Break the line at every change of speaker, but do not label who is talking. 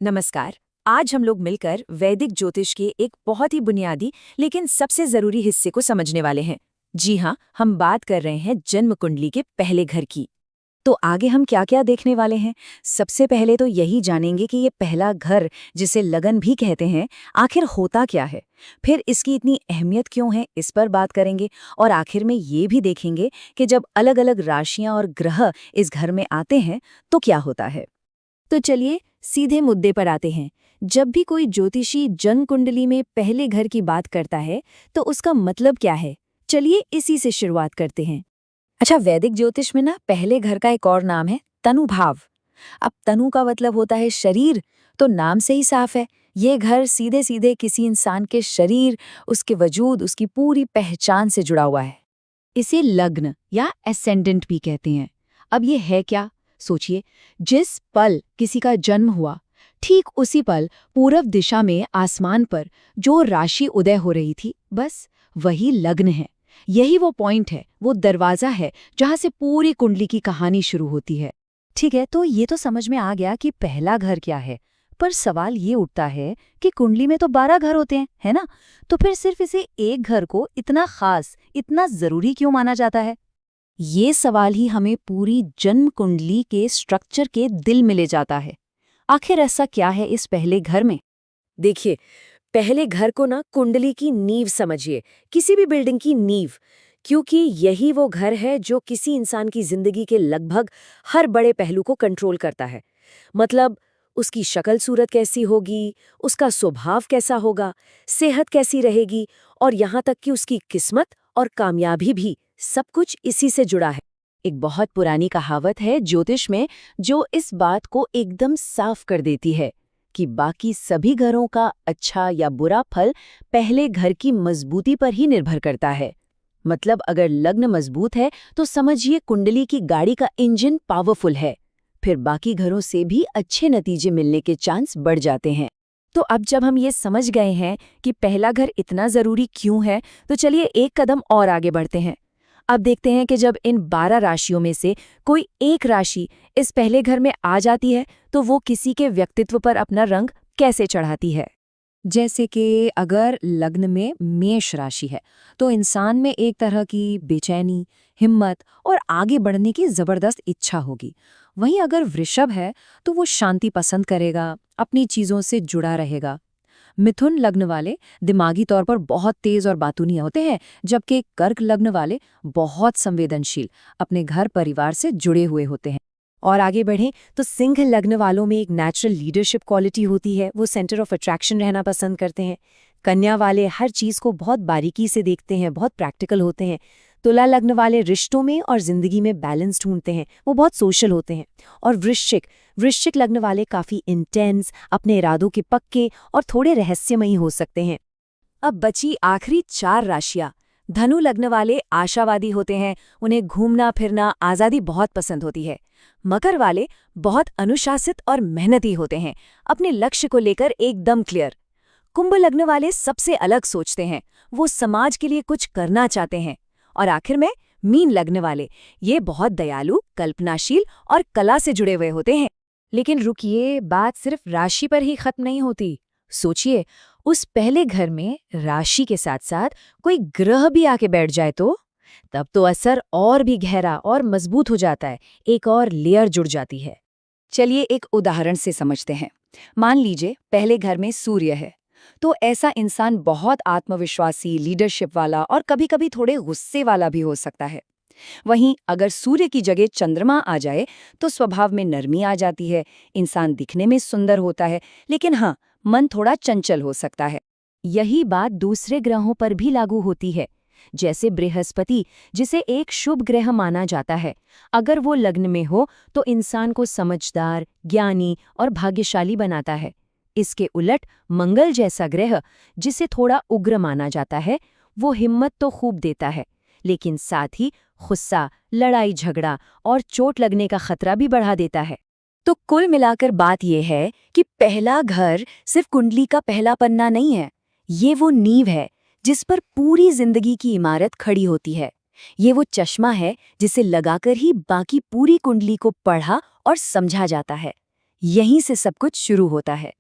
नमस्कार। आज हम लोग मिलकर वैदिक ज्योतिष के एक बहुत ही बुनियादी लेकिन सबसे जरूरी हिस्से को समझने वाले हैं। जी हाँ, हम बात कर रहे हैं जन्म कुंडली के पहले घर की। तो आगे हम क्या क्या देखने वाले हैं? सबसे पहले तो यही जानेंगे कि ये पहला घर, जिसे लगन भी कहते हैं, आखिर होता क्या है। फिर इसकी इतनी अहमियत क्यों है, इस पर बात करेंगे। और आखिर में ये भी देखेंगे कि जब अलग अलग राशियां और ग्रह इस घर में आते हैं तो क्या होता है। तो चलिए सीधे मुद्दे पर आते हैं। जब भी कोई ज्योतिषी जन्म कुंडली में पहले घर की बात करता है तो उसका मतलब क्या है? चलिए इसी से शुरुआत करते हैं। अच्छा, वैदिक ज्योतिष में ना पहले घर का एक और नाम है तनुभाव। अब तनु का मतलब होता है शरीर, तो नाम से ही साफ है, ये घर सीधे सीधे किसी इंसान के शरीर, उसके वजूद, उसकी पूरी पहचान से जुड़ा हुआ है। इसे लग्न या एसेंडेंट भी कहते हैं। अब ये है क्या? सोचिए, जिस पल किसी का जन्म हुआ, ठीक उसी पल पूरब दिशा में आसमान पर जो राशि उदय हो रही थी, बस वही लग्न है। यही वो पॉइंट है, वो दरवाजा है जहां से पूरी कुंडली की कहानी शुरू होती है। ठीक है, तो ये तो समझ में आ गया कि पहला घर क्या है। पर सवाल ये उठता है कि कुंडली में तो 12 घर होते हैं, है ना? तो फिर सिर्फ इसे एक घर को इतना खास, इतना जरूरी क्यों माना जाता है? ये सवाल ही हमें पूरी जन्म कुंडली के स्ट्रक्चर के दिल में ले जाता है। आखिर ऐसा क्या है इस पहले घर में? देखिए, पहले घर को ना कुंडली की नींव समझिए, किसी भी बिल्डिंग की नींव। क्योंकि यही वो घर है जो किसी इंसान की जिंदगी के लगभग हर बड़े पहलू को कंट्रोल करता है। मतलब उसकी शक्ल सूरत कैसी होगी, उसका स्वभाव कैसा होगा, सेहत कैसी रहेगी, और यहाँ तक कि उसकी किस्मत और कामयाबी भी, सब कुछ इसी से जुड़ा है। एक बहुत पुरानी कहावत है ज्योतिष में जो इस बात को एकदम साफ कर देती है कि बाकी सभी घरों का अच्छा या बुरा फल पहले घर की मजबूती पर ही निर्भर करता है। मतलब अगर लग्न मजबूत है तो समझिए कुंडली की गाड़ी का इंजन पावरफुल है, फिर बाकी घरों से भी अच्छे नतीजे मिलने के चांस बढ़ जाते हैं। तो अब जब हम ये समझ गए हैं कि पहला घर इतना जरूरी क्यों है, तो चलिए एक कदम और आगे बढ़ते हैं। अब देखते हैं कि जब इन 12 राशियों में से कोई एक राशि इस पहले घर में आ जाती है तो वो किसी के व्यक्तित्व पर अपना रंग कैसे चढ़ाती है। जैसे कि अगर लग्न में मेष राशि है तो इंसान में एक तरह की बेचैनी, हिम्मत और आगे बढ़ने की जबरदस्त इच्छा होगी। वहीं अगर वृषभ है तो वो शांति पसंद करेगा, अपनी चीजों से जुड़ा रहेगा। मिथुन लग्न वाले दिमागी तौर पर बहुत तेज और बातूनी होते हैं, जबकि कर्क लग्न वाले बहुत संवेदनशील, अपने घर परिवार से जुड़े हुए होते हैं। और आगे बढ़ें तो सिंह लग्न वालों में एक नेचुरल लीडरशिप क्वालिटी होती है, वो सेंटर ऑफ अट्रैक्शन रहना पसंद करते हैं। कन्या वाले हर चीज को बहुत बारीकी से देखते हैं, बहुत प्रैक्टिकल होते हैं। तुला लग्न वाले रिश्तों में और जिंदगी में बैलेंस ढूंढते हैं, वो बहुत सोशल होते हैं। और वृश्चिक लग्न वाले काफी इंटेंस, अपने इरादों के पक्के और थोड़े रहस्यमयी हो सकते हैं। अब बची आखिरी 4 राशियां। धनु लग्न वाले आशावादी होते हैं, उन्हें घूमना फिरना, आजादी बहुत पसंद होती है। मकर वाले बहुत अनुशासित और मेहनती होते हैं, अपने लक्ष्य को लेकर एकदम क्लियर। कुंभ लग्न वाले सबसे अलग सोचते हैं, वो समाज के लिए कुछ करना चाहते हैं। और आखिर में मीन लग्न वाले, ये बहुत दयालु, कल्पनाशील और कला से जुड़े हुए होते हैं। लेकिन रुकिए, बात सिर्फ राशि पर ही खत्म नहीं होती। सोचिए, उस पहले घर में राशि के साथ साथ कोई ग्रह भी आके बैठ जाए तो तब तो असर और भी गहरा और मजबूत हो जाता है, एक और लेयर जुड़ जाती है। चलिए एक उदाहरण से समझते हैं। मान लीजिए पहले घर में सूर्य है, तो ऐसा इंसान बहुत आत्मविश्वासी, लीडरशिप वाला और कभी-कभी थोड़े गुस्से वाला भी हो सकता है। वहीं अगर सूर्य की जगह चंद्रमा आ जाए तो स्वभाव में नरमी आ जाती है, इंसान दिखने में सुंदर होता है, लेकिन हाँ, मन थोड़ा चंचल हो सकता है। यही बात दूसरे ग्रहों पर भी लागू होती है। जैसे बृहस्पति, जिसे एक शुभ ग्रह माना जाता है, अगर वो लग्न में हो तो इंसान को समझदार, ज्ञानी और भाग्यशाली बनाता है। इसके उलट मंगल जैसा ग्रह, जिसे थोड़ा उग्र माना जाता है, वो हिम्मत तो खूब देता है, लेकिन साथ ही गुस्सा, लड़ाई झगड़ा और चोट लगने का खतरा भी बढ़ा देता है। तो कुल मिलाकर बात यह है कि पहला घर सिर्फ कुंडली का पहला पन्ना नहीं है, ये वो नींव है जिस पर पूरी जिंदगी की इमारत खड़ी होती है। ये वो चश्मा है जिसे लगाकर ही बाकी पूरी कुंडली को पढ़ा और समझा जाता है। यहीं से सब कुछ शुरू होता है।